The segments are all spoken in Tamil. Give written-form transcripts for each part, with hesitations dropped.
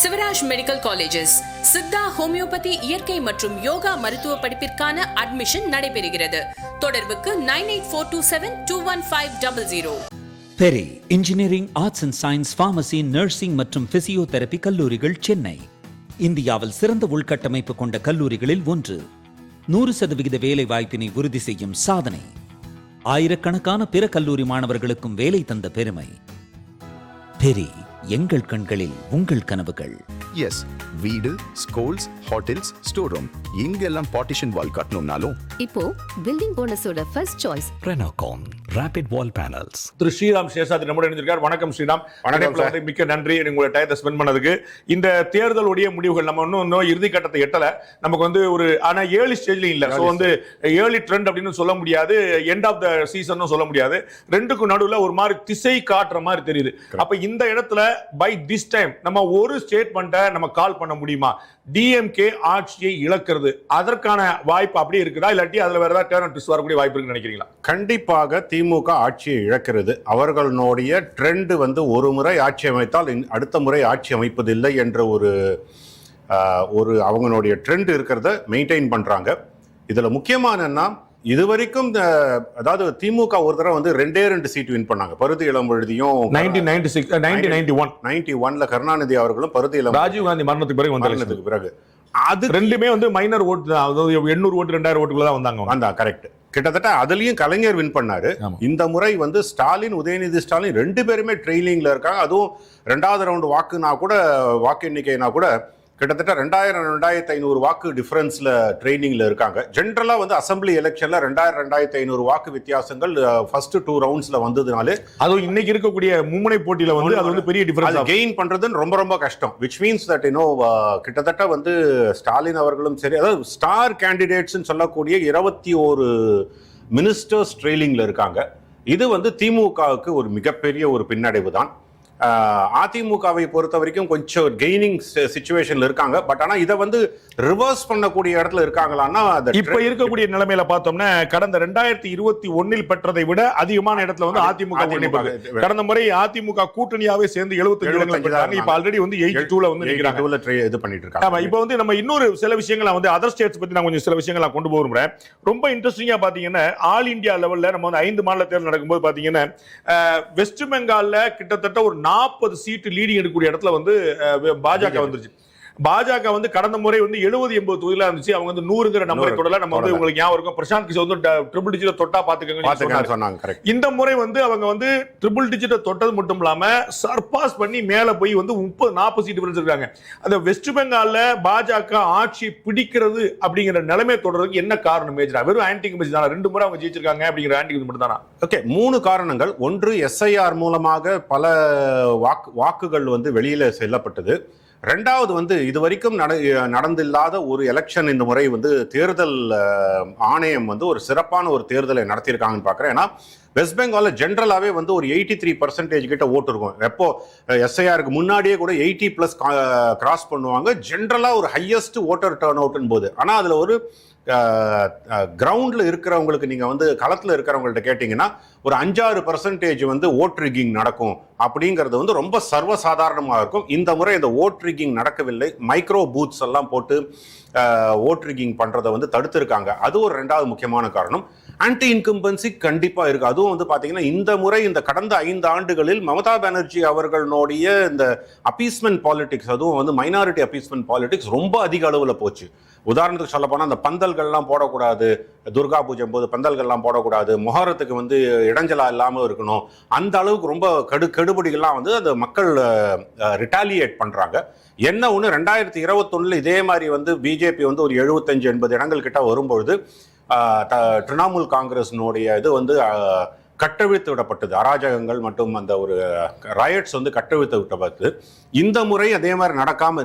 Shivraj medical colleges Siddha homeopathy இயற்கை மற்றும் யோகா மருத்துவ படிப்பிற்கான அட்மிஷன் நடைபெறுகிறது. தொடர்புக்கு 9842721500. Peri engineering, arts and science, pharmacy, nursing மற்றும் பிசியோதெரபி கல்லூரிகள் சென்னை இந்தியாவில் சிறந்த உள்கட்டமைப்பு கொண்ட கல்லூரிகளில் ஒன்று. 100% வேலை வாய்ப்பினை உறுதி செய்யும் சாதனை. ஆயிரக்கணக்கான பிற கல்லூரி மாணவர்களுக்கும் வேலை தந்த பெருமை. பெரி, எங்கள் கண்களில் உங்கள் கனவுகள். எஸ், வீடு, ஸ்கூல்ஸ், ஹோட்டல்ஸ், ஸ்டோர் ரூம் இங்கெல்லாம் பார்ட்டிஷன் வால் கட்டணும்னாலும் இப்போ பில்டிங் ஓனர்ஸோட first choice Renocon Rapid Wall Panels. Thiru Sriram Seshadri நம்முடைய இணைந்திருக்கார். வணக்கம் ஸ்ரீராம். வணக்கம். மிக்க நன்றி உங்களோட டயத்தை ஸ்பெண்ட் பண்ணதுக்கு. இந்த தேர்தலுடைய முடிவுகள் நம்ம இன்னும் இறுதி கட்டத்தை எட்டல. நமக்கு ஒரு ஆனா ஏர்லி ஸ்டேஜ்லயும் இல்ல. சோ ஏர்லி ட்ரெண்ட் அப்படின்னு சொல்ல முடியாது, எண்ட் ஆஃப் த சீசன் சொல்ல முடியாது. ரெண்டுக்கும் நடுவுல ஒரு மாதிரி திசை காட்டுற மாதிரி தெரியுது. அப்ப இந்த இடத்துல பை திஸ் டைம் நம்ம ஒரு ஸ்டேட்மெண்ட்டை நம்ம கால் பண்ண முடியுமா? டிஎம்கே ஆட்சியை இழக்கிறது, அதற்கான வாய்ப்பு அப்படியே இருக்குதா, இல்லாட்டி அதுல வேற ஏதாவது டர்ன் ட்விஸ்ட் வரக்கூடிய வாய்ப்பு இருக்குன்னு நினைக்கிறீங்களா? கண்டிப்பாக திமுக ஆட்சியை இழக்கிறது. அவர்களுடைய ட்ரெண்ட் ஒரு முறை ஆட்சி அமைத்தால் அடுத்த முறை ஆட்சி அமைப்பதில்லை என்ற ஒரு அவங்களுடைய ட்ரெண்ட் இருக்கிறத மெயின்டைன் பண்றாங்க. இதுல முக்கியமான இதுவரைக்கும் அதாவது திமுக ஒரு தடவை 2 சீட் வின் பண்ணாங்க. பருத்தி இளம்பழுதியும் 1991 கருணாநிதி அவர்களும் பருத்தி இளம் ராஜீவ் காந்தி மரணத்துக்கு பிறகு அது ரெண்டுமே மைனர் ஓட்டு தான். 800 ஓட்டு 2000 ஓட்டுக்குள்ள தான் வந்தாங்க. கரெக்ட். கிட்டத்தட்ட அதுலயும் கலைஞர் வின் பண்ணாரு. இந்த முறை ஸ்டாலின், உதயநிதி ஸ்டாலின் 2 பேருமே ட்ரெயிலிங்ல இருக்காங்க. அதுவும் 2வது ரவுண்ட் வாக்கு எண்ணிக்கைனா கூட கிட்டத்தட்ட 2000-2500 வாக்கு டிஃபரன்ஸ்ல ட்ரெயினிங்ல இருக்காங்க. ஜென்ரலா அசம்பிளி எலெக்ஷன்ல 2000-2500 வாக்கு வித்தியாசங்கள் ஃபர்ஸ்ட் 2 ரவுண்ட்ஸ்ல வந்ததுனாலே அதுவும் இன்னைக்கு இருக்கக்கூடிய மும்முனை போட்டியில அது பெரிய டிஃபரன்ஸ் கெயின் பண்றதுன்னு ரொம்ப கஷ்டம். which means that கிட்டத்தட்ட ஸ்டாலின் அவர்களும் சரி, அதாவது ஸ்டார் கேண்டிடேட்ஸ் சொல்லக்கூடிய 21 மினிஸ்டர்ஸ் ட்ரெயிலிங்ல இருக்காங்க. இது திமுகவுக்கு ஒரு மிகப்பெரிய ஒரு பின்னடைவு தான். அதிமுகவை பொறுத்த வரைக்கும் கொஞ்சம் கெய்னிங் சிச்சுவேஷன்ல இருக்காங்க. பட் ஆனா இதை ரிவர்ஸ் பண்ணக்கூடிய இடத்துல இருக்காங்களான்னா இப்ப இருக்கக்கூடிய நிலைமையில பார்த்தோம்னா கடந்த 2021 பெற்றதை விட அதிகமான இடத்துல அதிமுக கடந்த முறை அதிமுக கூட்டணியாவே சேர்ந்து 75 இடங்களை பெற்றாங்க. இப்ப ஆல்ரெடி 82ல இது பண்ணிட்டு இருக்காங்க. இப்ப நம்ம இன்னொரு சில விஷயங்களை அதர் ஸ்டேட்ஸ் பத்தி நான் கொஞ்சம் சில விஷயங்களை கொண்டு போகிறேன். ரொம்ப இன்ட்ரெஸ்டிங்கா பாத்தீங்கன்னா ஆல் இந்தியா லெவல்ல நம்ம 5 மாநில தேர்தல் நடக்கும்போது பாத்தீங்கன்னா வெஸ்ட் பெங்கால்ல கிட்டத்தட்ட ஒரு 40 சீட்டு லீடிங் எடுக்கக்கூடிய இடத்துல பாஜக வந்துருச்சு. பாஜக கடந்த முறை 70-80 தொகுதியில இருந்துச்சு. அவங்க 100ங்கிற நம்பரை தொடல. நம்ம உங்களுக்கு ஞாபகம் இருக்கும், பிரசாந்த் கிஷோர் ட்ரிபிள் டிஜிட் தொட்டா பாத்துக்கங்க சொன்னாங்க. இந்த முறை அவங்க ட்ரிபிள் டிஜிட் தொட்டது மட்டும் இல்லாம சர்பாஸ் பண்ணி மேல போய் 30-40 சீட் டிஃபரன்ஸ் இருக்காங்க. அந்த வெஸ்ட் பெங்கால்ல பாஜக ஆட்சி பிடிக்கிறது அப்படிங்கிற நிலைமை தொடர்றதுக்கு என்ன காரணம்? மேஜரா வெறும் ஆன்டி கமிஷன் தானா? 2 முறை அவங்க ஜெயிச்சிருக்காங்க அப்படிங்கிற ஆன்டி கமிஷன் மட்டும் தானா? ஓகே, 3 காரணங்கள். ஒன்று, எஸ்ஐஆர் மூலமாக பல வாக்குகள் வெளியில செல்லப்பட்டது. 2வது இதுவரைக்கும் நடந்தில்லாத ஒரு எலெக்ஷன் இந்த முறை தேர்தல் ஆணையம் ஒரு சிறப்பான ஒரு தேர்தலை நடத்தியிருக்காங்கன்னு பார்க்குறேன். ஏன்னா வெஸ்ட் பெங்கால்ல ஜென்ரலாவே ஒரு 83% கிட்ட ஓட்டு இருக்கும். எப்போ எஸ்ஐஆருக்கு முன்னாடியே கூட 80+ கிராஸ் பண்ணுவாங்க. ஜென்ரலா ஒரு ஹையஸ்ட் ஓட்டர் டர்ன் அவுட்னு போது. ஆனா அதுல ஒரு கிரவுண்ட்ல இருக்கிறவங்களுக்கு நீங்க களத்துல இருக்கிறவங்கள்ட்ட கேட்டீங்கன்னா ஒரு 5-6% ஓட் ரிக்கிங் நடக்கும் அப்படிங்கிறது ரொம்ப சர்வசாதாரணமாக இருக்கும். இந்த முறை இந்த ஓட் ரிக்கிங் நடக்கவில்லை. மைக்ரோ பூத்ஸ் எல்லாம் போட்டு ஓட் ரிக்கிங் பண்றதை தடுத்திருக்காங்க. அது ஒரு 2வது முக்கியமான காரணம். ஆன்டி இன்கம்பன்சி கண்டிப்பா இருக்கு. அதுவும் பாத்தீங்கன்னா இந்த முறை இந்த கடந்த 5 ஆண்டுகளில் மமதா பானர்ஜி அவர்களுடைய இந்த அப்பீஸ்மெண்ட் பாலிடிக்ஸ், அதுவும் மைனாரிட்டி அப்பீஸ்மெண்ட் பாலிடிக்ஸ் ரொம்ப அதிக அளவுல போச்சு. உதாரணத்துக்கு சொல்ல போனா அந்த பந்தல்கள்லாம் போடக்கூடாது, துர்கா பூஜை போது பந்தல்கள்லாம் போடக்கூடாது, மொஹரத்துக்கு இடைஞ்சலா இல்லாம இருக்கணும், அந்த அளவுக்கு ரொம்ப கெடுபடிகள்லாம் அந்த மக்கள் ரிட்டாலியேட் பண்றாங்க. என்ன ஒண்ணு, 2021 இதே மாதிரி பிஜேபி ஒரு 75-80 இடங்கள் கிட்ட வரும்பொழுது திரிணாமுல் காங்கிரஸினுடைய இது கட்டவிழ்த்து விடப்பட்டது. அராஜகங்கள் மற்றும் அந்த ஒரு ரயட்ஸ் கட்டவிழ்த்து விடப்பட்டது. இந்த முறை அதே மாதிரி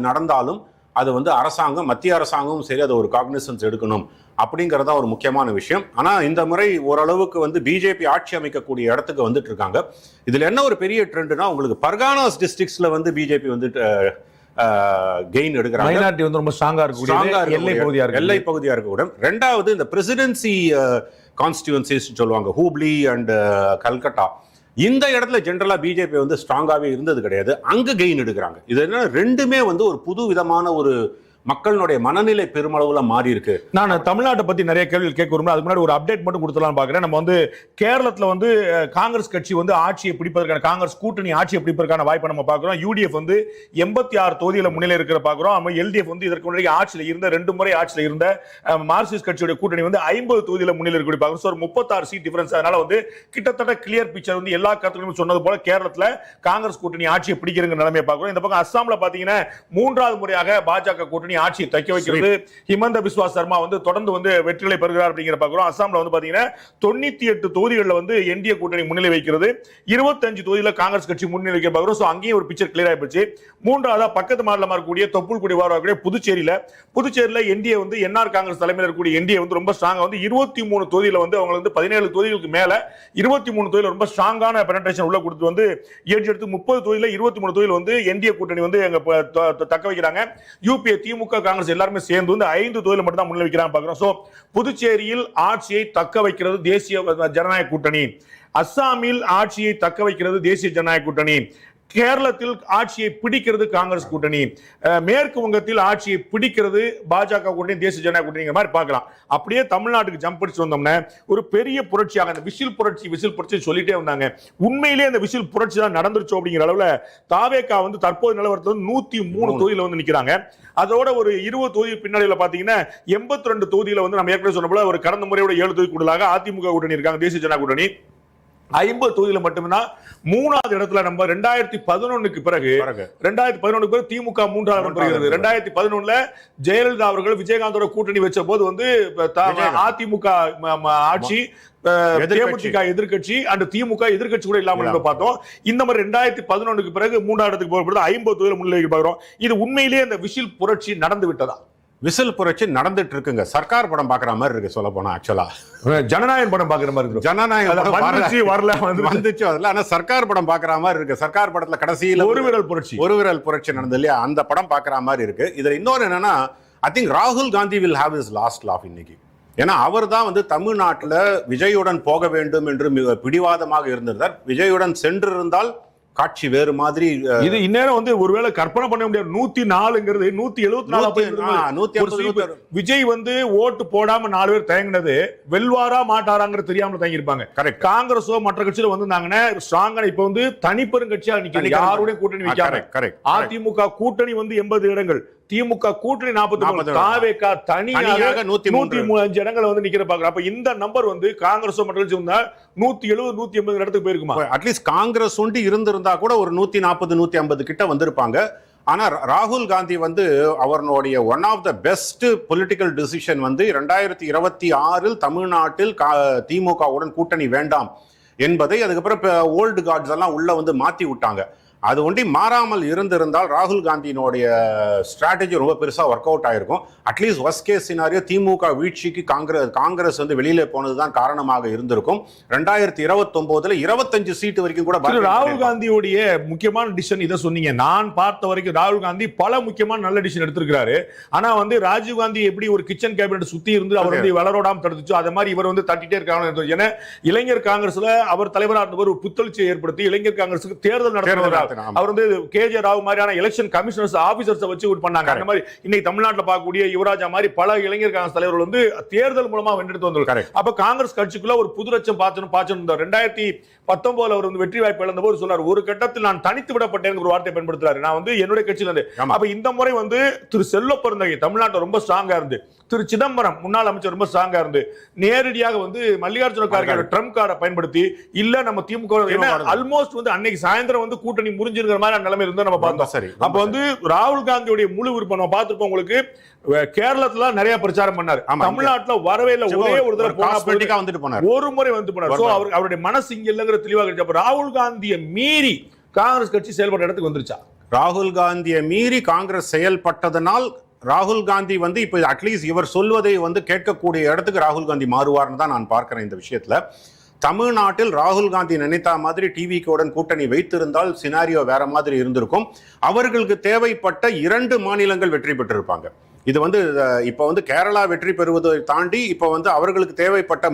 நடந்தாலும் அது அரசாங்கம், மத்திய அரசாங்கமும் சரி, அது ஒரு காக்னிசன்ஸ் எடுக்கணும் அப்படிங்கறதா ஒரு முக்கியமான விஷயம். ஆனா இந்த முறை ஓரளவுக்கு பிஜேபி ஆட்சி அமைக்கக்கூடிய இடத்துக்கு வந்துட்டு இருக்காங்க. இதுல என்ன ஒரு பெரிய ட்ரெண்ட்னா, உங்களுக்கு பர்கானாஸ் டிஸ்ட்ரிக்ட்ஸ்ல பிஜேபி கெயின் எடுக்கிறாங்க. மைனாரிட்டி ரொம்ப ஸ்ட்ராங்கா இருக்கு, எல்லை பகுதியா இருக்க. 2வது இந்த பிரசிடென்சி கான்ஸ்டிட்யூன்சிஸ் சொல்லுவாங்க, ஹூப்ளி அண்ட் கல்கட்டா. இந்த இடத்துல ஜென்ரலா பிஜேபி வந்து ஸ்ட்ராங்காவே இருந்தது கிடையாது, அங்க கெயின் எடுக்கிறாங்க. இது என்ன ரெண்டுமே வந்து ஒரு புது விதமான ஒரு மக்களுடைய மனநிலை பெருமளவுல மாறி இருக்கு. நான் தமிழ்நாட்டை பத்தி நிறைய கேள்விகள் கேட்க விரும்புறேன். அதுக்கு முன்னாடி ஒரு அப்டேட் மட்டும் கொடுத்துலாம் பாக்குறேன். நம்ம வந்து கேரளத்துல வந்து காங்கிரஸ் கட்சி வந்து ஆட்சியை பிடிப்பதற்கான, காங்கிரஸ் கூட்டணி ஆட்சியை பிடிப்பதற்கான வாய்ப்பை நம்ம பார்க்கிறோம். யூடிஎஃப் வந்து 86 தொகுதியில முன்னிலை இருக்கிற பார்க்கிறோம். நம்ம எல்டிஎஃப் வந்து இதற்கு முன்னாடி ஆட்சியில் இருந்த 2 முறை ஆட்சியில் இருந்த மார்க்சிஸ்ட் கட்சியோட கூட்டணி வந்து 50 தொகுதியில முன்னிலை இருக்கிற பார்க்கிறோம். So 36 seat difference. அதனால வந்து கிட்டத்தட்ட கிளியர் பிக்சர் வந்து எல்லா கருத்துக்களும் சொன்னது போல கேரளத்துல காங்கிரஸ் கூட்டணி ஆட்சியை பிடிக்கிற நிலைமையை பார்க்கிறோம். இந்த பக்கம் அஸ்ஸாம்ல பாத்தீங்கன்னா 3வது முறையாக பாஜக கூட்டணி ஆட்சியை தக்க வைக்கிறது. ஹிமந்த பிஸ்வா சர்மா வந்து தொடர்ந்து வந்து வெற்றிகளை பெறுகிறார் அப்படிங்கிற பார்க்கிறோம். அஸ்ஸாம்ல வந்து பாத்தீங்கன்னா 98 தொகுதிகளில் வந்து என்டிஏ கூட்டணி முன்னிலை வைக்கிறது. 25 தொகுதியில் காங்கிரஸ் கட்சி முன்னிலை வைக்க பார்க்கிறோம். சோ அங்கேயும் ஒரு பிக்சர் கிளியர் ஆயிடுச்சு. 3வதா பக்கத்து மாநிலமா இருக்கக்கூடிய தொப்புள்குடி வரக்கூடிய புதுச்சேரியில என்டிஏ வந்து என்ஆர் காங்கிரஸ் தலைமையில் இருக்கக்கூடிய என்டிஏ வந்து ரொம்ப ஸ்ட்ராங்கா வந்து 23 தொகுதியில வந்து அவங்க வந்து 17 தொகுதிகளுக்கு மேல 23 தொகுதியில ரொம்ப ஸ்ட்ராங்கான பெனட்ரேஷன் உள்ள கொடுத்து வந்து எடுத்து 30 தொகுதியில 23 தொகுதியில் வந்து என்டிஏ கூட்டணி வந்து தக்க வைக்கிறாங்க. யூபிஏ திமுக காங்கிரஸ் எல்லாருமே சேர்ந்து வந்து 5 தொகுதியில மட்டும் தான் முன்னிலை வைக்கிறாங்க பார்க்கிறோம். சோ புதுச்சேரியில் ஆட்சியை தக்க வைக்கிறது தேசிய ஜனநாயக கூட்டணி, அஸ்ஸாமில் ஆட்சியை தக்க வைக்கிறது தேசிய ஜனநாயக கூட்டணி, கேரளத்தில் ஆட்சியை பிடிக்கிறது காங்கிரஸ் கூட்டணி, மேற்கு வங்கத்தில் ஆட்சியை பிடிக்கிறது பாஜக கூட்டணி, தேசிய ஜனநாயக கூட்டணி மாதிரி பார்க்கலாம். அப்படியே தமிழ்நாட்டுக்கு ஜம்ப் அடிச்சு வந்தோம்னா ஒரு பெரிய புரட்சியாக அந்த விசில் புரட்சி சொல்லிட்டே வந்தாங்க. உண்மையிலேயே அந்த விசில் புரட்சி தான் நடந்துருச்சோ அப்படிங்கிற அளவுல தாவேகா வந்து தற்போது நிலவரத்தில் 103 தொகுதியில வந்து நிக்கிறாங்க. அதோட ஒரு 20 தொகுதி பின்னாடியில பாத்தீங்கன்னா 82 தொகுதியில வந்து நம்ம ஏற்கனவே சொன்ன போல ஒரு கடந்த முறையோட 7 தொகுதி கூடுதலாக அதிமுக கூட்டணி இருக்காங்க, தேசிய ஜனநாயக கூட்டணி 50 தொகுதியில மட்டும்தான் 3வது இடத்துல. நம்ம 2011க்கு பிறகு திமுக 3வது இடம் பெறுகிறது. 2011ல ஜெயலலிதா அவர்கள் விஜயகாந்தோட கூட்டணி வச்ச போது வந்து அதிமுக ஆட்சி, தேமுதிக எதிர்கட்சி அண்ட் திமுக எதிர்கட்சி கூட இல்லாமல் பார்த்தோம். இந்த மாதிரி 2011க்கு பிறகு 3வது இடத்துக்கு போகிறது 50 தொகுதியில முன்னிலை பார்க்கிறோம். இது உண்மையிலேயே அந்த விசில் புரட்சி நடந்து விட்டதா? விசில் புரட்சி நடந்துட்டு இருக்குங்க. சர்க்கார் படம் பாக்குற மாதிரி இருக்கு சொல்ல போனா. ஆக்சுவலா ஜனநாயகம் படம் பாக்குற மாதிரி இருக்கு. ஜனநாயகம் வந்துச்சு வரல, ஆனா சர்க்கார் படம் பாக்குற மாதிரி இருக்கு. சர்க்கார் படத்துல கடைசியில ஒரு விரல் புரட்சி நடந்தது இல்லையா, அந்த படம் பாக்குற மாதிரி இருக்கு. இதுல இன்னொரு என்னன்னா, ஐ திங்க் ராகுல் Gandhi will have his last laugh இன்னைக்கு. ஏன்னா அவர் தான் வந்து தமிழ்நாட்டுல விஜயுடன் போக வேண்டும் என்று மிக பிடிவாதமாக இருந்திருந்தார். விஜயுடன் சென்றிருந்தால் காட்சி வேறு மாதிரி. இது இந்நேரம் வந்து ஒருவேளை கற்பனை பண்ண முடியாது. 104ங்கிறது 174. விஜய் வந்து ஓட்டு போடாம 4 பேர் தயங்கினது வெல்வாரா மாட்டாராங்கிற தெரியாம தயங்கி இருப்பாங்க. காங்கிரஸோ மற்ற கட்சியில வந்து ஸ்ட்ராங்கா இப்ப வந்து தனிப்பெரும் கட்சியா நிக்கிறாங்க, யாருடைய கூட்டணி வைக்காம. அதிமுக கூட்டணி வந்து 80 இடங்கள், திமுக கூட்டணி 43, தாவேகா தனியாக 135 இடங்களை வந்து நிக்கிற பாக்குறோம். அப்ப இந்த நம்பர் வந்து காங்கிரஸோ மற்ற கட்சி வந்தா 170 180 இடத்துக்கு போயிருக்குமா? அட்லீஸ்ட் காங்கிரஸ் ஒண்டி இருந்திருந்தா கூட ஒரு 140 150 கிட்ட வந்திருப்பாங்க. ஆனா ராகுல் காந்தி வந்து அவருடைய one of the best political decision வந்து 2026 தமிழ்நாட்டில் திமுகவுடன் கூட்டணி வேண்டாம் என்பதை அதுக்கப்புறம் ஓல்டு கார்ட்ஸ் எல்லாம் உள்ள வந்து மாத்தி விட்டாங்க. அது ஒண்டி மாறாமல் இருந்திருந்தால் ராகுல் காந்தியினுடைய ஸ்ட்ராட்டஜி ரொம்ப பெருசா ஒர்க் அவுட் ஆயிருக்கும். அட்லீஸ்ட் வர்ஸ்ட் கேஸ் சினாரியோ திமுக வீழ்ச்சிக்கு காங்கிரஸ் வந்து வெளியில போனதுதான் காரணமாக இருந்திருக்கும். 2029ல 25 சீட்டு வரைக்கும் கூட ராகுல் காந்தியுடைய முக்கியமான டிசிஷன் இதை சொன்னீங்க. நான் பார்த்த வரைக்கும் ராகுல் காந்தி பல முக்கியமான நல்ல டிசிஷன் எடுத்திருக்கிறாரு. ஆனா வந்து ராஜீவ் காந்தி எப்படி ஒரு கிச்சன் கேபினட் சுத்தி இருந்து அவர் வந்து வளரோடாம தடுத்துச்சோ அதே மாதிரி இவர் வந்து தட்டிட்டே இருக்காங்க. ஏன்னா இளைஞர் காங்கிரஸ்ல அவர் தலைவராக இருந்தவர் ஒரு புத்தெழுச்சியை ஏற்படுத்தி இளைஞர் காங்கிரஸுக்கு தேர்தல் நடத்துகிறார். அவர் வந்து கேஜே ராவ் மாதிரியான எலெக்ஷன் கமிஷனர்ஸ் ஆபீசர்ஸ் வச்சு பண்ணாங்க. அந்த மாதிரி இன்னைக்கு தமிழ்நாட்டில் பார்க்கக்கூடிய யுவராஜா மாதிரி பல இளைஞர் காங்கிரஸ் தலைவர்கள் வந்து தேர்தல் மூலமா வென்றெடுத்து வந்தாங்க. அப்ப காங்கிரஸ் கட்சிக்குள்ள ஒரு புது லட்சம் பாய்ச்சணும். 2019 அவர் வந்து வெற்றி வாய்ப்பு இழந்த போது சொன்னார், ஒரு கட்டத்தில் நான் தனித்து விடப்பட்டேன் ஒரு வார்த்தை பயன்படுத்துறாரு. நான் வந்து என்னுடைய கட்சியில இருந்து. அப்ப இந்த முறை வந்து திரு செல்வ பெருந்தகை தமிழ்நாட்டில் ரொம்ப ஸ்ட்ராங்கா இருந்து, திரு சிதம்பரம் முன்னாள் அமைச்சர் ரொம்ப ஸ்ட்ராங்கா இருந்து நேரடியாக வந்து மல்லிகார்ஜுன கார்கே ட்ரம்ப் கார்டை பயன்படுத்தி இல்ல நம்ம திமுக ஆல்மோஸ்ட் வந்து அன்னைக்கு சாயந்தரம் வந்து கூட்டணி முறிஞ்சிருக்கிற மாதிரி நிலைமை இருந்தா நம்ம பார்த்தோம். அப்ப வந்து ராகுல் காந்தியுடைய முழு விருப்பம் நம்ம பார்த்திருப்போம். உங்களுக்கு கேரளத்துல நிறைய பிரச்சாரம் பண்ணாரு, தமிழ்நாட்டுல வரவே இல்லை. ஒரே ஒரு தடவை ஒரு முறை வந்து போனார். அவருடைய மனசு இங்க இல்லங்கிற தெளிவாக. ராகுல் காந்தியை மீறி காங்கிரஸ் கட்சி செயல்பட்ட இடத்துக்கு வந்துருச்சா? ராகுல் காந்தியை மீறி காங்கிரஸ் செயல்பட்டதனால் ராகுல் காந்தி வந்து இப்ப அட்லீஸ்ட் இவர் சொல்வதை வந்து கேட்கக்கூடிய இடத்துக்கு ராகுல் காந்தி மாறுவார்னு தான் நான் பார்க்கிறேன். இந்த விஷயத்துல தமிழ்நாட்டில் ராகுல் காந்தி நினைத்த மாதிரி டிவிக்குடன் கூட்டணி வைத்திருந்தால் சினாரியோ வேற மாதிரி இருந்திருக்கும். அவர்களுக்கு தேவைப்பட்ட 2 மாநிலங்கள் வெற்றி பெற்றிருப்பாங்க. இது வந்து இப்போ வந்து கேரளா வெற்றி பெறுவதை தாண்டி இப்போ வந்து அவர்களுக்கு தேவைப்பட்ட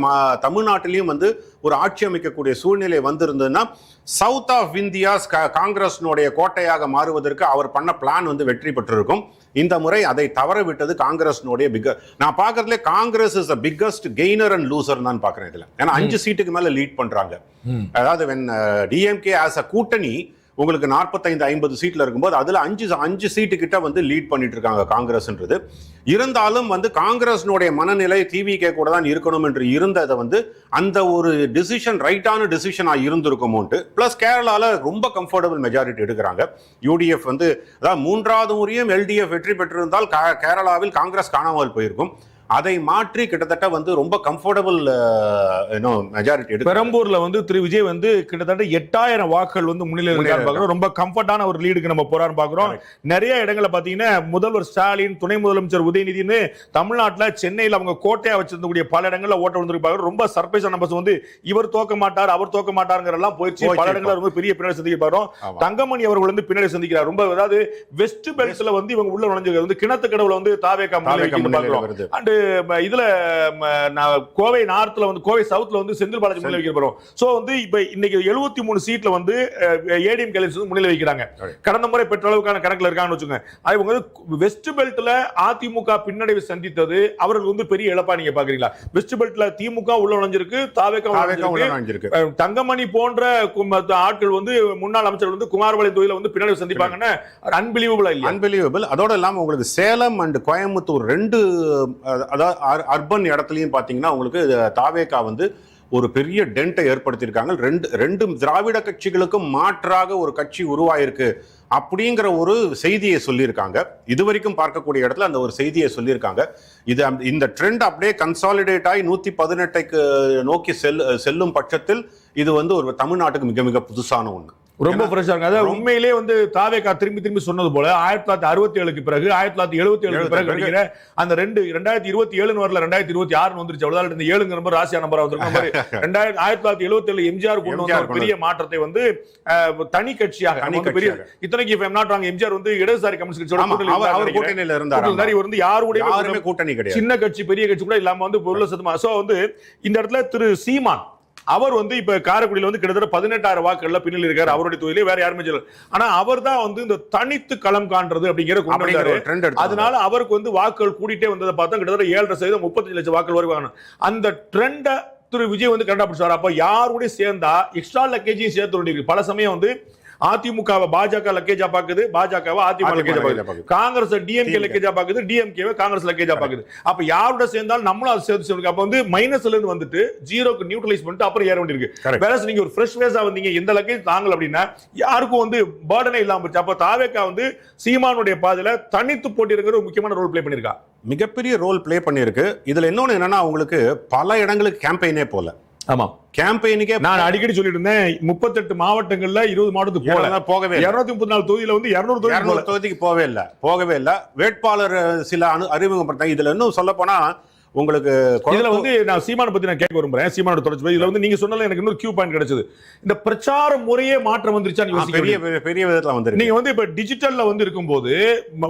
தமிழ்நாட்டிலையும் வந்து ஒரு ஆட்சி அமைக்கக்கூடிய சூழ்நிலை வந்திருந்ததுன்னா சவுத் ஆஃப் இந்தியா காங்கிரஸ்னுடைய கோட்டையாக மாறுவதற்கு அவர் பண்ண பிளான் வந்து வெற்றி பெற்றிருக்கும். இந்த முறை அதை தவற விட்டது காங்கிரஸ்னுடைய நான் பார்க்கறதுல Congress is the biggest gainer and loser தான் பார்க்கிறேன் இதுல. ஏன்னா 5 சீட்டுக்கு மேல லீட் பண்றாங்க. அதாவது டிஎம்கே ஆஸ் அ கூட்டணி உங்களுக்கு 45-50 சீட்ல இருக்கும்போது அதுல 5 சீட்டு கிட்ட வந்து லீட் பண்ணிட்டு இருக்காங்க காங்கிரஸ்ன்றது. இருந்தாலும் வந்து காங்கிரஸ்னுடைய மனநிலை டிவிகே கூட தான் இருக்கணும் என்று இருந்ததை வந்து அந்த ஒரு டிசிஷன் ரைட்டான டிசிஷனா இருந்திருக்குமோன்ட்டு. பிளஸ் கேரளால ரொம்ப கம்ஃபர்டபுள் மெஜாரிட்டி எடுக்கிறாங்க. யூடிஎஃப் வந்து அதாவது 3வது முறையும் எல்டிஎஃப் வெற்றி பெற்றிருந்தால் கேரளாவில் காங்கிரஸ் காணாமல் போயிருக்கும். அதை மாற்றி கிட்டத்தட்ட வந்து ரொம்ப கம்ஃபர்டபுள் மெஜாரிட்டி. பெரம்பூர்ல வந்து திரு விஜய் வந்து கிட்டத்தட்ட 8000 வாக்குகள் வந்து முன்னிலையில் இருக்காரு. ரொம்ப கம்ஃபர்டான ஒரு லீடுக்கு நம்ம போறான்னு பாக்குறோம். நிறைய இடங்களை பாத்தீங்கன்னா முதல்வர் ஸ்டாலின், துணை முதலமைச்சர் உதயநிதினு தமிழ்நாட்டுல சென்னையில அவங்க கோட்டையா வச்சிருந்தக்கூடிய பல இடங்கள்ல ஓட்ட விழுந்திருப்பாங்க. ரொம்ப சர்ப்ரைஸ் நம்பர்ஸ் வந்து இவர் தோக்க மாட்டார், அவர் தோக்க மாட்டாருங்கிறதெல்லாம் போயிடுச்சு. பல இடங்கள்ல ரொம்ப பெரிய பின்னாடி சந்திக்க பாக்குறோம். தங்கமணி அவர்கள் வந்து பின்னாடி சந்திக்கிறார். ரொம்ப அதாவது வெஸ்ட் பெல்ட்ஸ்ல வந்து இவங்க உள்ள நுழைஞ்சிருக்காரு. வந்து கிணத்து கடவுல வந்து தாவேகா பாக்குறோம். இதுல கோவை நார்த்ல வந்து கோவை சவுத்ல வந்து செந்தில் பாலாஜி முன்னிலை வைக்கிறோம். சோ வந்து இப்ப இன்னைக்கு 73 சீட்ல வந்து ஏடிஎம்கே முன்னிலை வைக்கிறாங்க. கடந்த முறை பெற்ற அளவுக்கான கணக்குல இருக்காங்கன்னு வச்சுங்க. இவங்க வந்து வெஸ்ட் பெல்ட்ல அதிமுக பின்னடைவு சந்தித்தது அவர்கள் வந்து பெரிய இழப்பா நீங்க பாக்குறீங்களா? வெஸ்ட் பெல்ட்ல திமுக உள்ள நுழைஞ்சிருக்கு, தாவேகா உள்ள நுழைஞ்சிருக்கு. தங்கமணி போன்ற ஆட்கள் வந்து முன்னாள் அமைச்சர் வந்து குமாரபாளையம் தொகுதியில வந்து பின்னடைவு சந்திப்பாங்கன்னு அன்பிலீவபிளா இல்ல? அன்பிலீவபிள். அதோட இல்லாம உங்களுக்கு சேலம் அண்ட் கோயம்புத்தூர் 2 அர்பன் இடத்துலயும் பாத்தீங்கன்னா உங்களுக்கு தாவேகா வந்து ஒரு பெரிய டென்ட்டை ஏற்படுத்தியிருக்காங்க. ரெண்டு திராவிட கட்சிகளுக்கும் மாற்றாக ஒரு கட்சி உருவாயிருக்கு அப்படிங்கிற ஒரு செய்தியை சொல்லியிருக்காங்க. இதுவரைக்கும் பார்க்கக்கூடிய இடத்துல அந்த ஒரு செய்தியை சொல்லியிருக்காங்க. இந்த ட்ரெண்ட் அப்படியே கன்சாலிடேட் ஆகி 118க்கு நோக்கி செல்லும் பட்சத்தில் இது வந்து ஒரு தமிழ்நாட்டுக்கு மிக மிக புதுசான ஒண்ணு. ரொம்ப ஃப்ரெஷ்ஷா இருக்கு. அதாவது உண்மையிலே வந்து தாவேகா திரும்பி சொன்னது போல 1967க்கு பிறகு 1977க்கு பிறகு கிடைக்கிற அந்த 2027 வரல 2026 வந்துருச்சு. அவ்வளவுதான். இந்த 7ங்கிற நம்பர் ராசியா நம்பரா வந்திருக்கும். 1977 எம்ஜிஆர் கொண்டு வந்த ஒரு பெரிய மாற்றத்தை வந்து தனி கட்சியாக பெரிய இத்தனைக்கு இப்ப நாட் ராங் எம்ஜிஆர் வந்து இடதுசாரி கம்யூனிஸ்ட் கட்சியோட கூட்டணியில இருந்தார். வந்து யாருடைய கூட்டணி கிடையாது. சின்ன கட்சி பெரிய கட்சி கூட இல்லாம வந்து பொருள் சத்தமா. சோ வந்து இந்த இடத்துல திரு சீமான் அவர் வந்து இப்ப காரைக்குடியில வந்து கிட்டத்தட்ட 18,000 வாக்குகள்ல பின்னில் இருக்காரு. அவருடைய தொகுதியிலே வேற யாருமே சொல்லல. ஆனா அவர் தான் வந்து இந்த தனித்து களம் காண்றது அப்படிங்கிற அதனால அவருக்கு வந்து வாக்குகள் கூடிட்டே வந்ததை பார்த்தா கிட்டத்தட்ட 7.5% 35 லட்சம் வாக்குகள் வருவாங்க. அந்த ட்ரெண்ட திரு விஜய் வந்து கரெக்டா பிடிச்சாரு. அப்ப யாருடைய சேர்ந்தா எக்ஸ்ட்ரா லக்கேஜையும் சேர்த்து வேண்டியிருக்கு. பல சமயம் வந்து அதிமுகவை பாஜக லக்கேஜா பாக்குது, பாஜகவை அதிமுக லக்கேஜா பாக்குது, காங்கிரஸ் டிஎம்கே லக்கேஜா பாக்குது, டிஎம்கே காங்கிரஸ் லக்கேஜா பாக்குது. அப்ப யாரோட சேர்ந்தாலும் நம்மளும் அதை சேர்த்து அப்ப வந்து மைனஸ்ல இருந்து வந்துட்டு ஜீரோக்கு நியூட்ரலைஸ் பண்ணிட்டு அப்புறம் ஏற வேண்டியிருக்கு. வேற நீங்க ஒரு ஃப்ரெஷ் ஃபேஸா வந்தீங்க எந்த லக்கேஜ் தாங்கல அப்படின்னா யாருக்கும் வந்து பர்டனே இல்லாம போச்சு. அப்ப தாவேகா வந்து சீமானுடைய பாதையில தனித்து போட்டிருக்கிற ஒரு முக்கியமான ரோல் பிளே பண்ணிருக்கா. மிகப்பெரிய ரோல் பிளே பண்ணிருக்கு. இதுல இன்னொன்னு என்னன்னா உங்களுக்கு பல இடங்களுக்கு கேம்பெயினே போல. ஆமா, கேம்பெயினுக்கே நான் அடிக்கடி சொல்லிட்டு இருந்தேன். 38 மாவட்டங்கள்ல 20 மாவட்டத்துக்கு போகவே 234 தொகுதியில வந்து 200 தொகுதிக்கு போகவே இல்ல. வேட்பாளர் சில அறிமுகப்படுத்தாங்க. இதுல இன்னும் சொல்ல போனா உங்களுக்கு இதுல வந்து நான் சீமான பத்தி நான் கேட்க விரும்புறேன். சீமானோட தொடர்ச்சி இதுல வந்து நீங்க சொன்னல எனக்கு இன்னொரு கியூ பாயிண்ட் கிடைச்சது. இந்த பிரச்சார முறையே மாற்றம் வந்துருச்சா? பெரிய விதத்துல வந்து நீங்க வந்து இப்ப டிஜிட்டல்ல வந்து இருக்கும்போது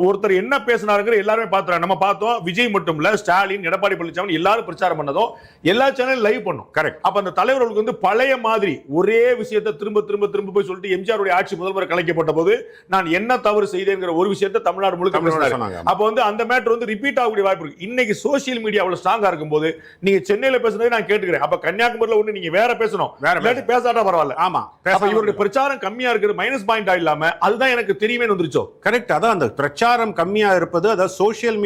ஒருத்தர் என்ன பேசினாருங்கிற எல்லாருமே பாத்துறாங்க. நம்ம பார்த்தோம் விஜய் மட்டும் இல்ல, ஸ்டாலின், எடப்பாடி பழனிசாமி எல்லாரும் பிரச்சாரம் பண்ணதும் எல்லா சேனல் லைவ் பண்ணும். கரெக்ட். அப்ப அந்த தலைவர்களுக்கு வந்து பழைய மாதிரி ஒரே விஷயத்தை திரும்ப போய் சொல்லிட்டு எம்ஜிஆருடைய ஆட்சி முதல்வர் கலைக்கப்பட்ட போது நான் என்ன தவறு செய்தேங்கிற ஒரு விஷயத்தை தமிழ்நாடு முழுக்க பேசினாங்க. அப்ப வந்து அந்த மேட்டர் வந்து ரிப்பீட் ஆகக்கூடிய வாய்ப்பு இருக்கு. இன்னைக்கு சோசியல் மீடியாவில் ஸ்ட்ராங்கா இருக்கும்போது நீங்க சென்னையில பேசுனதே நான் கேட்டுக்கிறேன். அப்ப கன்னியாகுமரியில ஒண்ணு நீங்க வேற பேசணும், வேற பேசாட்டா பரவாயில்ல. ஆமா, அப்ப இவருடைய பிரச்சாரம் கம்மியா இருக்கிறது மைனஸ் பாயிண்ட் இல்லாம அதுதான் எனக்கு தெரியுமே வந்துருச்சோ. கரெக்ட். அதான் அந்த பிரச்சாரம் கம்மியா இருப்பது, அதாவது சோசியல்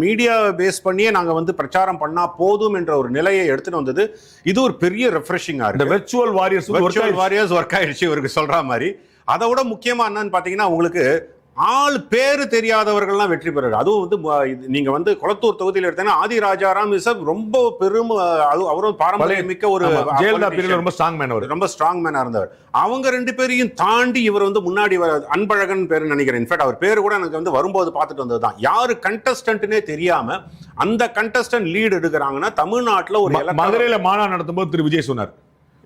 மீடியா பேஸ் பண்ணியே நாங்க வந்து பிரச்சாரம் பண்ணா போதும் என்ற ஒரு நிலையை எடுத்துட்டு வந்தது. இது ஒரு பெரிய ரெஃப்ரெஷிங்கா இருக்கு. வெர்ச்சுவல் வாரியர்ஸ் ஒர்க் ஆயிடுச்சு இவருக்கு சொல்ற மாதிரி. அதை விட முக்கியமா என்னன்னு பாத்தீங்கன்னா உங்களுக்கு ஆள் பேரு தெரியாதவர்கள்லாம் வெற்றி பெறாரு. அதுவும் வந்து நீங்க வந்து கொளத்தூர் தொகுதியில் எடுத்தீங்கன்னா ஆதி ராஜாராம் ரொம்ப பெரும் அவரும் பாரம்பரியம் மிக்க ஒரு ரொம்ப ஸ்ட்ராங் மேனா இருந்தவர். அவங்க 2 பேரையும் தாண்டி இவர் வந்து முன்னாடி அன்பழகன் பேரு நினைக்கிறேன். இன்ஃபேக்ட் அவர் பேரு கூட எனக்கு வந்து வரும்போது பார்த்துட்டு வந்ததுதான். யாரு கண்டஸ்டன்ட்னே தெரியாம அந்த கண்டஸ்டன்ட் லீடு எடுக்கிறாங்கன்னா தமிழ்நாட்டுல ஒரு மதுரையில மாநாடு நடத்தும் போது திரு விஜய் சொன்னார்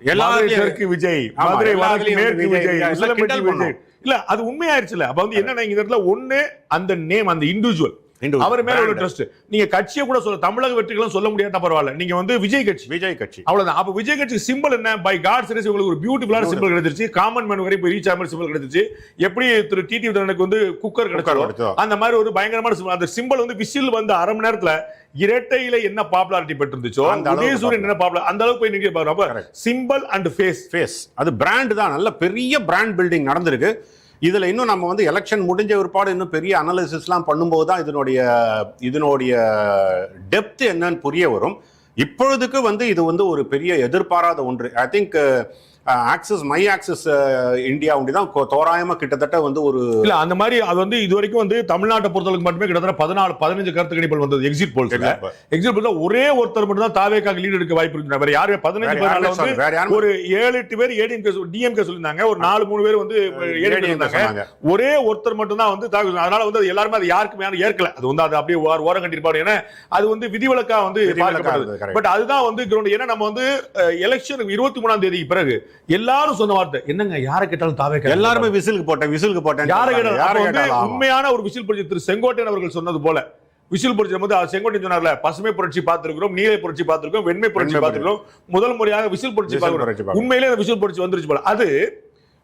எல்லாரும் விஜய், மதுரை மேற்கு விஜய் இல்ல அது உண்மையாயிருச்சுல. அப்ப வந்து என்னன்னா இந்த இடத்துல ஒண்ணு அந்த நேம், அந்த இண்டிவிஜுவல் அவர் மேல ஒரு ட்ரஸ்ட். நீங்க கட்சியை கூட சொல்ல, தமிழக வெற்றிகளும் சொல்ல முடியாத பரவாயில்ல, நீங்க வந்து விஜய் கட்சி அவ்வளவுதான். அப்ப விஜய் கட்சி சிம்பிள் என்ன, பை காட் சீரியஸ் உங்களுக்கு ஒரு பியூட்டிஃபுல்லான சிம்பிள் கிடைச்சிருச்சு, காமன் மேன் வரை போய் ரீச் ஆகிற சிம்பிள் கிடைச்சிருச்சு. எப்படி திரு டிடி விஜயனுக்கு வந்து குக்கர் கிடைச்சோ அந்த மாதிரி ஒரு பயங்கரமான சிம்பிள். அந்த சிம்பிள் வந்து விசில் வந்து அரை மணி நேரத்துல இரட்டையில என்ன பாப்புலாரிட்டி பெற்றிருந்துச்சோ உதயசூரியன் என்ன பாப்புலர் அந்த அளவுக்கு போய் நிக்க பாருங்க. அப்ப சிம்பிள் அண்ட் ஃபேஸ் அது பிராண்ட் தான், நல்ல பெரிய பிராண்ட் பில்டிங் நடந்திருக்கு. இதுல இன்னும் நம்ம வந்து எலெக்ஷன் முடிஞ்ச ஒருபாடு இன்னும் பெரிய அனாலிசிஸ்லாம் பண்ணும்போது தான் இதனுடைய டெப்த் என்னன்னு புரிய வரும். இப்பொழுதுக்கு வந்து இது வந்து ஒரு பெரிய எதிர்பாராத ஒன்று. I think access my access India ஒண்டி தோராயமா கிட்டத்தட்ட வந்து ஒரு இல்ல அந்த மாதிரி அது வந்து இது வரைக்கும் வந்து தமிழ்நாட்டை பொறுத்தவரைக்கும் மட்டுமே கிட்டத்தட்ட 14-15 கருத்து கணிப்புகள் வந்தது எக்ஸிட் போல்ஸ்ல. ஒரே ஒருத்தர் மட்டும் தான் தாவேக்காக லீட் எடுக்க வாய்ப்பு இருக்கு. வேற யாரு 15 வந்து ஒரு 7-8 பேர் ஏடிஎம்கே டிஎம்கே சொல்லிருந்தாங்க, ஒரு 4-3 பேர் வந்து ஏடிஎம்கே இருந்தாங்க. ஒரே ஒருத்தர் மட்டும் தான் வந்து அதனால வந்து எல்லாருமே அது யாருக்குமே ஏற்கல. அது வந்து அது அப்படியே ஓரம் கட்டிருப்பாரு. ஏன்னா அது வந்து விதிவிலக்கா வந்து பார்க்கப்படுது. பட் அதுதான் வந்து கிரவுண்ட். ஏன்னா நம்ம வந்து எலெக்ஷன் 23ஆம் தேதிக்கு பிறகு எல்லாரும் சொன்ன வார்த்தை என்னங்க, யாரை கேட்டாலும் தாவேக்கா, எல்லாருமே விசிலுக்கு போட்டேன் யாரை கேட்டாலும். உண்மையான ஒரு விசில் பொறிச்ச திரு செங்கோட்டையன் அவர்கள் சொன்னது போல விசில் பொறிச்ச போது செங்கோட்டையன் சொன்னார்ல, பசுமை புரட்சி பார்த்திருக்கிறோம், நீலை புரட்சி பார்த்திருக்கோம், வெண்மை புரட்சி பார்த்திருக்கிறோம், முதல் முறையாக விசில் பொறிச்சி பார்க்கிறோம். உண்மையிலே அந்த விசில் பொறிச்சி வந்துருச்சு போல. அது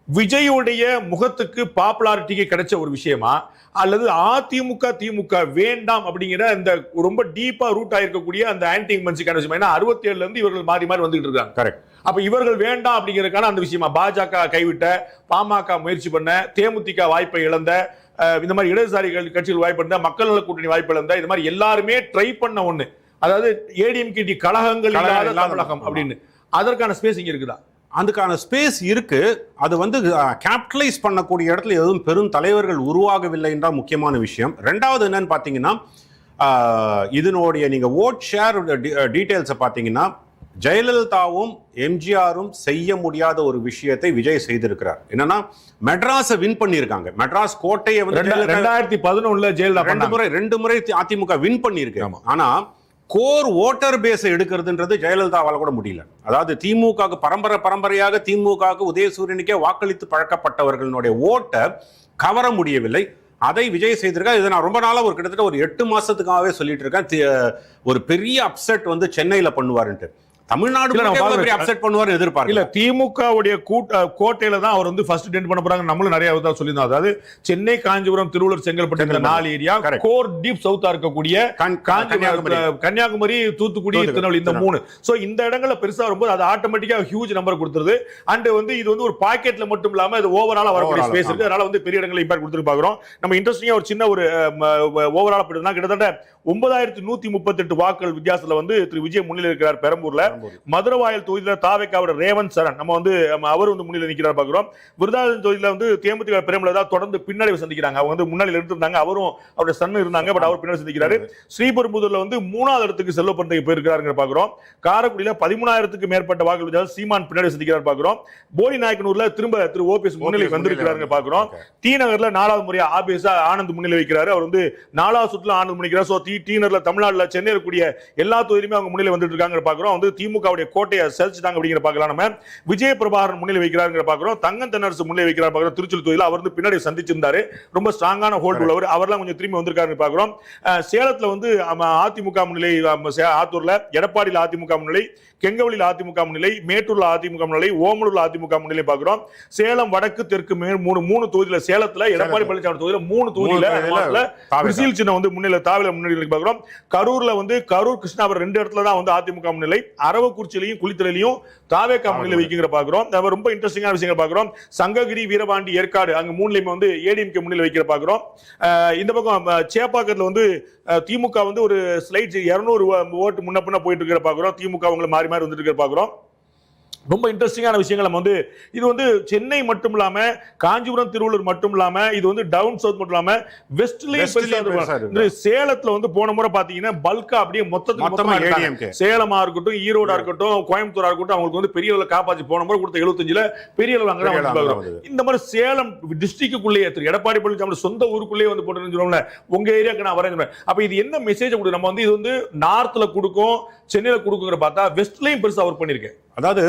விஜயுடைய முகத்துக்கு பாப்புலாரிட்டிக்கு கிடைச்ச ஒரு விஷயமா, அல்லது அதிமுக திமுக வேண்டாம் அப்படிங்கிற இந்த ரொம்ப டீப்பா ரூட் ஆயிருக்கக்கூடிய அந்த ஆன்டி இன்கம்பன்சிக்கான விஷயம். ஏன்னா 67ல இருந்து இவர்கள் மாறி மாறி வந்துட்டு இருக்காங்க. கரெக்ட். அப்ப இவர்கள் வேண்டாம் அப்படிங்கிறதுக்கான அந்த விஷயமா, பாஜக கைவிட்ட, பாமக முயற்சி பண்ண, தேமுதிக வாய்ப்பை இழந்த, இந்த மாதிரி இடதுசாரி கட்சிகள் வாய்ப்பு இழந்த, மக்கள் நல கூட்டணி வாய்ப்பு இழந்த, இந்த மாதிரி எல்லாருமே ட்ரை பண்ண ஒண்ணு, அதாவது ஏடிஎம்கே கழகங்கள் இல்லாத தமிழகம் அப்படின்னு. அதற்கான ஸ்பேஸ் இங்க இருக்குதா? அதுக்கான ஸ்பேஸ் இருக்கு. அது வந்து கேபிட்டலைஸ் பண்ணக்கூடிய இடத்துல எதுவும் பெரும் தலைவர்கள் உருவாகவில்லை என்றால் முக்கியமான விஷயம். ரெண்டாவது என்னன்னு பாத்தீங்கன்னா, இதனுடைய நீங்க ஓட் ஷேர் டீடைல்ஸை பாத்தீங்கன்னா, ஜெயலலிதாவும் எம்ஜிஆரும் செய்ய முடியாத ஒரு விஷயத்தை விஜய் செய்திருக்கிறார். என்னன்னா, மெட்ராஸை வின் பண்ணியிருக்காங்க. மெட்ராஸ் கோட்டையை வந்து 2011 ஜெயலலிதா ரெண்டு முறை அதிமுக வின் பண்ணியிருக்கு. ஆனா கோர் ஓட்டர் பேஸை எடுக்கிறதுன்றது ஜெயலலிதாவால கூட முடியல. அதாவது திமுக பரம்பரையாக திமுக உதயசூரியனுக்கே வாக்களித்து பழக்கப்பட்டவர்களுடைய ஓட்டை கவர முடியவில்லை. அதை விஜய் செய்திருக்காரு. இதை நான் ரொம்ப நாளா கிட்டத்தட்ட ஒரு 8 மாசத்துக்காகவே சொல்லிட்டு இருக்கேன். ஒரு பெரிய அப்செட் வந்து சென்னையில பண்ணுவாருன்ட்டு. தமிழ்நாடு அப்செட் பண்ணுவார் எதிர்பார்க்கல. இல்ல திமுகவுடைய கோட்டையில தான் அவர் வந்து ஃபர்ஸ்ட் டென்ட் பண்ண போறாங்க. நம்மளும் நிறைய சொல்லியிருந்தோம். அதாவது சென்னை, காஞ்சிபுரம், திருவள்ளூர், செங்கல்பட்டு இந்த 4 ஏரியா கோர் டீப் சவுத்தா இருக்கக்கூடிய கன்னியாகுமரி, தூத்துக்குடி, திருநெல்வேலி இந்த 3. சோ இந்த இடங்கள்ல பெருசா வரும்போது அது ஆட்டோமேட்டிக்கா ஹியூஜ் நம்பர் கொடுத்துருது. அண்ட் வந்து இது வந்து ஒரு பாக்கெட்ல மட்டும் இல்லாம இது ஓவராலா வரக்கூடிய ஸ்பேஸ் இருக்கு. அதனால வந்து பெரிய இடங்களை இம்பாக்ட் கொடுத்துட்டு பாக்குறோம். நம்ம இன்ட்ரெஸ்டிங்கா ஒரு சின்ன ஒரு ஓவராலா போயிடுதுன்னா கிட்டத்தட்ட 9138 வாக்குகள் வித்தியாசத்துல வந்து திரு விஜய் முன்னிலை இருக்கிறார் பெரம்பூர்ல. மதுரவாயல் தொகுதியில தாவேக்காவோட ரேவந்த் சரண் நம்ம வந்து அவர் வந்து முன்னிலை நிற்கிறார் பாக்குறோம். விருதாச்சலம் தொகுதியில வந்து தேமுதிக பிரேமலதா தொடர்ந்து பின்னடைவு சந்திக்கிறாங்க. அவங்க வந்து முன்னாடி இருந்தாங்க, அவரும் அவருடைய சன் இருந்தாங்க, பட் அவர் பின்னாடி சந்திக்கிறாரு. ஸ்ரீபெரும்புதூர்ல வந்து 3வது இடத்துக்கு செல்வ பந்தைக்கு போயிருக்கிறாருங்க பாக்குறோம். காரைக்குடியில 13,000க்கு மேற்பட்ட வாக்குகள் வித்தியாசம் சீமான் பின்னாடி சந்திக்கிறார் பாக்குறோம். போடி நாயக்கனூர்ல திரும்ப திரு ஓபிஎஸ் முன்னிலை வந்திருக்கிறாருங்க பாக்குறோம். டி நகர்ல 4வது முறையா ஆபிஎஸ் ஆனந்த் முன்னிலை வைக்கிறாரு. அவர் வந்து 4வது சுற்றுல ஆனந்த் முன்னிக்கிறார். சோ டி நகர்ல தமிழ்நாடுல சென்னையில் கூடிய எல்லா தொகுதியிலுமே அவங்க முன்னிலை வந்துட்டு இருக்காங்க பாக்குறோம். வந்து திமுகவுடைய கோட்டையை செல்ச்சிட்டாங்க அப்படிங்கிற பார்க்கலாம். நம்ம விஜய் பிரபாகரன் முன்னிலை வைக்கிறாருங்கிற பார்க்கிறோம். தங்கம் தென்னரசு முன்னிலை வைக்கிறார் பார்க்கிறோம். திருச்செந்தூர் தொகுதியில் அவர் வந்து பின்னாடி சந்திச்சிருந்தாரு. ரொம்ப ஸ்ட்ராங்கான ஹோல்ட் உள்ளவர். அவர்லாம் கொஞ்சம் திரும்பி வந்திருக்காருன்னு பார்க்கிறோம். சேலத்துல வந்து அதிமுக முன்னிலை, ஆத்தூர்ல எடப்பாடியில் அதிமுக முன்னிலை, கெங்கவளியில் அதிமுக முன்னிலை, மேட்டூர்ல அதிமுக முன்னிலை, ஓமலூர்ல அதிமுக முன்னிலை பார்க்கிறோம். சேலம் வடக்கு தெற்கு 3 தொகுதியில, சேலத்துல எடப்பாடி பழனிசாமி தொகுதியில 3 தொகுதியில விசில் சின்னம் வந்து முன்னிலை தாவில முன்னிலை பார்க்கிறோம். கரூர்ல வந்து கரூர் கிருஷ்ணாபுரம் 2 இடத்துல தான் வந்து அதிமுக முன்னிலை. அரவக்குறிச்சியிலையும் குளித்தலையும் தாவேக்கா முன்னிலை வைக்கிற பார்க்கிறோம். ரொம்ப இன்ட்ரெஸ்டிங்கான விஷயங்கள் பார்க்கிறோம். சங்ககிரி, வீரபாண்டி, ஏற்காடு அங்க 3லையுமே வந்து ஏடிஎம்கே முன்னிலை வைக்கிற பார்க்கிறோம். இந்த பக்கம் சேப்பாக்கத்துல வந்து திமுக வந்து ஒரு ஸ்லைட் 200 ஓட்டு முன்ன பின்ன போயிட்டு இருக்கிற பார்க்கிறோம். திமுக அவங்களை மாறி மாறி வந்துட்டு இருக்கிற பார்க்கிறோம். ரொம்ப இன்ட்ரெஸ்டிங்கான விஷயங்கள் நம்ம வந்து இது வந்து சென்னை மட்டும் இல்லாம காஞ்சிபுரம், திருவள்ளூர் மட்டும் இல்லாம இது வந்து டவுன் சவுத் மட்டும் இல்லாம வெஸ்ட்லயும் சேலத்துல வந்து போன முறை பாத்தீங்கன்னா பல்கா அப்படியே மொத்தமா சேலமா இருக்கட்டும், ஈரோடா இருக்கட்டும், கோயம்புத்தூரா இருக்கட்டும், அவங்களுக்கு வந்து பெரிய அளவுல காப்பாற்றி போன முறை கொடுத்த 75ல பெரிய அளவு அங்கதான். இந்த மாதிரி சேலம் டிஸ்ட்ரிக்டுக்குள்ளேயே எடப்பாடி பழனிசாமி சொந்த ஊருக்குள்ளேயே வந்து போட்டு உங்க ஏரியாக்கு நான் வரேன். அப்ப இது என்ன மெசேஜ் கொடுக்கும்? நம்ம வந்து இது வந்து நார்த்ல கொடுக்கும், சென்னையில கொடுக்குங்கிற பார்த்தா வெஸ்ட்லயும் பெருசா ஒர்க் பண்ணிருக்கேன். அதாவது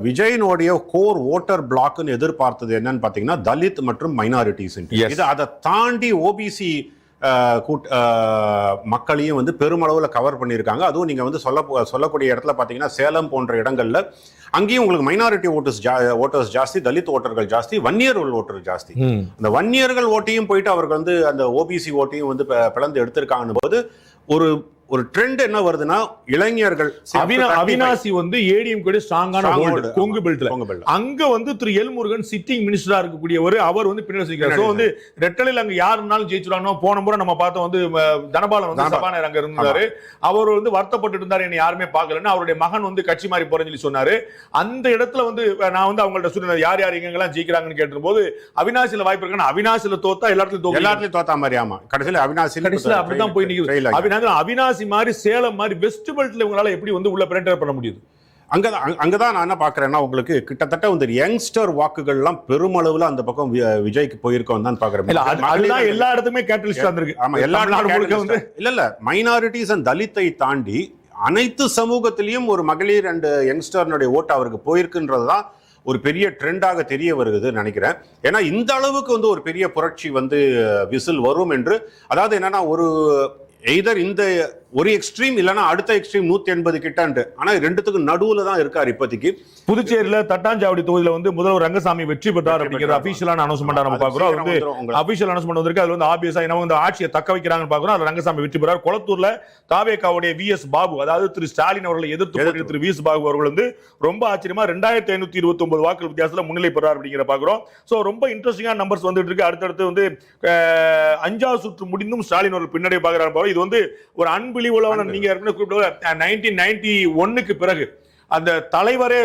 விஜயனுடைய கோர் ஓட்டர் பிளாக்னு எதிர்பார்த்தது என்னன்னு பாத்தீங்கன்னா தலித் மற்றும் மைனாரிட்டிஸ். இது அதை தாண்டி ஓபிசி மக்களையும் வந்து பெருமளவில் கவர் பண்ணியிருக்காங்க. அதுவும் நீங்கள் வந்து சொல்லக்கூடிய இடத்துல பார்த்தீங்கன்னா சேலம் போன்ற இடங்கள்ல அங்கேயும் உங்களுக்கு மைனாரிட்டி ஓட்டர்ஸ் ஜாஸ்தி, தலித் ஓட்டர்கள் ஜாஸ்தி, வன்னியர்கள் ஓட்டர் ஜாஸ்தி. அந்த வன்னியர்கள் ஓட்டையும் போயிட்டு அவர்கள் வந்து அந்த ஓபிசி ஓட்டையும் வந்து பிளந்து எடுத்திருக்காங்கன்னு போது ஒரு ட்ரெண்ட் என்ன வருதுன்னா, இளைஞர்கள் அவினாசி வந்து ஏடிஎம் கூட ஸ்ட்ராங்கான ஹோல்ட் கொங்கு பெல்ட்ல, அங்க வந்து திரு எல் முருகன் சிட்டிங் மினிஸ்டரா இருக்கக்கூடியவர், அவர் வந்து பின்னாடி சொல்லிக்கிறார். சோ வந்து ரெட்டலில் அங்க யார் இருந்தாலும் ஜெயிச்சுறானோ. போன முறை நம்ம பார்த்தோம் வந்து தனபாலன் வந்து சபாநாயகர் அங்க இருந்தாரு, அவர் வந்து வருத்தப்பட்டு இருந்தாரு, என்ன யாருமே பார்க்கலன்னு. அவருடைய மகன் வந்து கட்சி மாறி போறேன்னு சொல்லி சொன்னாரு. அந்த இடத்துல வந்து நான் வந்து அவங்கள்ட்ட சொன்னேன், யார் யார் எங்கெல்லாம் ஜெயிக்கிறாங்கன்னு கேட்ட போது அவினாசியில வாய்ப்பு இருக்கு, அவினாசியில தோத்தா எல்லாத்துலயும் தோத்தா மாதிரி. ஆமா, கடைசியில அவினாசியில அப்படிதான் போய் நிக்குது. அவினாசி மாதிரி சேலம் மாதிரி வெஸ்ட் பெல்ட்ல இவங்களால எப்படி வந்து உள்ள பெனட்ரேட் பண்ண முடியுது? அங்கதான் நான் என்ன பாக்குறேன்னா, உங்களுக்கு கிட்டத்தட்ட வந்து யங்ஸ்டர் வாக்குகள் எல்லாம் பெருமளவுல அந்த பக்கம் விஜய்க்கு போயிருக்கோம் தான் பாக்குறேன். அதுதான் எல்லா இடத்துமே கேட்டலிஸ்டா இருக்கு. ஆமா, எல்லா நாடுகளுக்கும் வந்து இல்ல மைனாரிட்டிஸ் அண்ட் தலித்தை தாண்டி அனைத்து சமூகத்திலையும் ஒரு மகளிர் அண்ட் யங்ஸ்டர்னுடைய ஓட்டு அவருக்கு போயிருக்குன்றதுதான் ஒரு பெரிய ட்ரெண்டாக தெரிய வருதுன்னு நினைக்கிறேன். ஏன்னா இந்த அளவுக்கு வந்து ஒரு பெரிய புரட்சி வந்து விசில் வரும் என்று, அதாவது என்னன்னா, ஒரு எய்தர் இந்த ஒரு எக்ஸ்ட்ரீம் இல்லைன்னா அடுத்த எக்ஸ்ட்ரீம் 180 கிட்ட, ஆனா ரெண்டுத்துக்கு நடுவுல தான் இருக்காரு இப்போதைக்கு. புதுச்சேரியில தட்டாஞ்சாவடி தொகுதியில வந்து முதல்வர் ரங்கசாமி வெற்றி பெற்றார் அப்படிங்கிற அபிஷியலான அனௌன்ஸ்மெண்ட் நம்ம பாக்குறோம். அது வந்து அபிஷியல் அனௌன்ஸ்மெண்ட் வந்திருக்கு. அது வந்து ஆபியஸா என்ன வந்து ஆட்சியை தக்க வைக்கிறாங்கன்னு பாக்குறோம். அது ரங்கசாமி வெற்றி பெறார். கொளத்தூர்ல தாவேகாவுடைய VS பாபு, அதாவது திரு ஸ்டாலின் அவர்களை எதிர்த்து திரு VS பாபு அவர்கள் வந்து ரொம்ப ஆச்சரியமா 2529 வாக்குகள் வித்தியாசத்துல முன்னிலை பெறார் அப்படிங்கிற பாக்குறோம். சோ ரொம்ப இன்ட்ரெஸ்டிங்கான நம்பர்ஸ் வந்துட்டு இருக்கு. அடுத்தடுத்து வந்து 5வது சுற்று முடிந்தும் ஸ்டாலின் அவர்கள் பின்னாடி பாக்குறாரு. இது வந்து ஒரு அன்பிலீவபிளான, நீங்க ஏற்கனவே குறிப்பிட்ட 1991க்கு பிறகு அந்த தலைவரே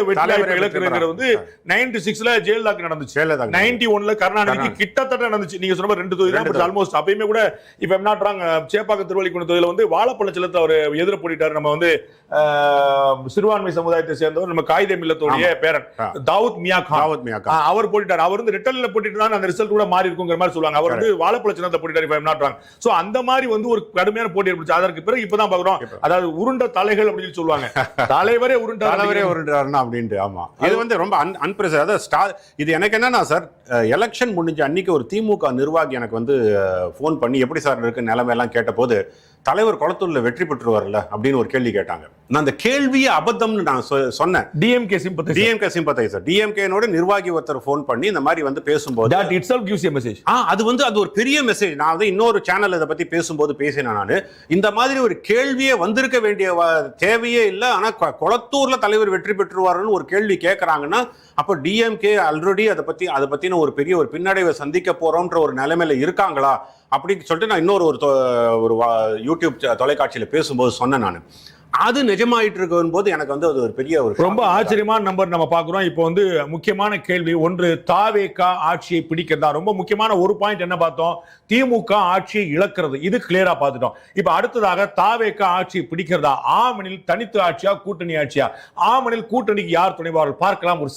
இழக்கிறது வந்து 96ல ஜெயலலிதாக்கு நடந்துச்சு, 91ல கருணாநிதிக்கு கிட்டத்தட்ட நடந்துச்சு. நீங்க சொன்ன 2 தொகுதி தான் ஆல்மோஸ்ட். அப்பயுமே கூட இப்ப என்ன சேப்பாக்கம் திருவள்ளிக்குணம் தொகுதியில வந்து வாழப்பழச்சலத்தை அவர் எதிர போட்டிட்டாரு. நம்ம வந்து சிறுபான்மை சமுதாயத்தை சேர்ந்தவர், நம்ம காயிதே மில்லத்துடைய பேரன் தாவூத் மியா கான், அவர் போட்டிட்டார். அவர் வந்து ரிட்டர்ன்ல போட்டிட்டு தான் அந்த ரிசல்ட் கூட மாறி இருக்குங்கிற மாதிரி சொல்லுவாங்க. அவர் வந்து வாழப்பழச்சலத்தை போட்டிட்டார் இப்ப என்ன. சோ அந்த மாதிரி வந்து ஒரு கடுமையான போட்டி ஏற்பட்டுச்சு. அதற்கு பிறகு இப்பதான் பாக்குறோம், அதாவது உருண்ட தலைகள் அப்படின்னு சொல்லுவாங்க, தலைவரே உருண்ட அப்படின்ட்டு. ஆமா, இது வந்து ரொம்ப அன்பிரசிடென்ட். இது எனக்கு என்னன்னா சார், எலெக்ஷன் முடிஞ்ச அன்னைக்கு ஒரு திமுக நிர்வாகி எனக்கு வந்து போன் பண்ணி, எப்படி சார் இருக்கு நிலைமை எல்லாம் கேட்ட போது, தலைவர் கொளத்தூர்ல வெற்றி பெற்றுவார்ல அப்படின்னு ஒரு கேள்வி கேட்டாங்க. நான் அந்த கேள்வியை அபத்தம்னு நான் சொன்னேன். டிஎம்கே சிம்பத்தைசர் டிஎம்கேனோட நிர்வாகி ஒருத்தர் போன் பண்ணி இந்த மாதிரி வந்து பேசும்போது, that itself gives a message. அது ஒரு பெரிய மெசேஜ். நான் வந்து இன்னொரு சேனல் இதை பத்தி பேசும்போது பேசினேன். நான் இந்த மாதிரி ஒரு கேள்வியே வந்திருக்க வேண்டிய தேவையே இல்லை. ஆனா கொளத்தூர்ல தலைவர் வெற்றி பெற்றுவார்னு ஒரு கேள்வி கேட்கறாங்கன்னா, அப்போ டிஎம்கே ஆல்ரெடி அதை பத்தின ஒரு பெரிய ஒரு பின்னடைவை சந்திக்க போறோம்ன்ற ஒரு நிலைமையில இருக்காங்களா அப்படின்னு சொல்லிட்டு நான் இன்னொரு ஒரு யூடியூப் தொலைக்காட்சியில பேசும்போது சொன்னேன். நான் அது நிஜமாயிட்டு இருக்கும் போது எனக்கு வந்து அது ஒரு பெரிய ஒரு ரொம்ப ஆச்சரியமான நம்பர் நம்ம பாக்குறோம். இப்போ வந்து முக்கியமான கேள்வி ஒன்று, தாவேகா ஆட்சியை பிடிக்கிறதா. ரொம்ப முக்கியமான ஒரு பாயிண்ட் என்ன பார்த்தோம், திமுக ஆட்சியை இழக்கிறது, இது கிளியரா பார்த்துட்டோம். இப்ப அடுத்ததாக தாவேகா ஆட்சியை பிடிக்கிறதா, ஆமனில் தனித்து ஆட்சியா கூட்டணி ஆட்சியா, ஆமனில் கூட்டணிக்கு யார் துணைவார்கள் பார்க்கலாம். ஒரு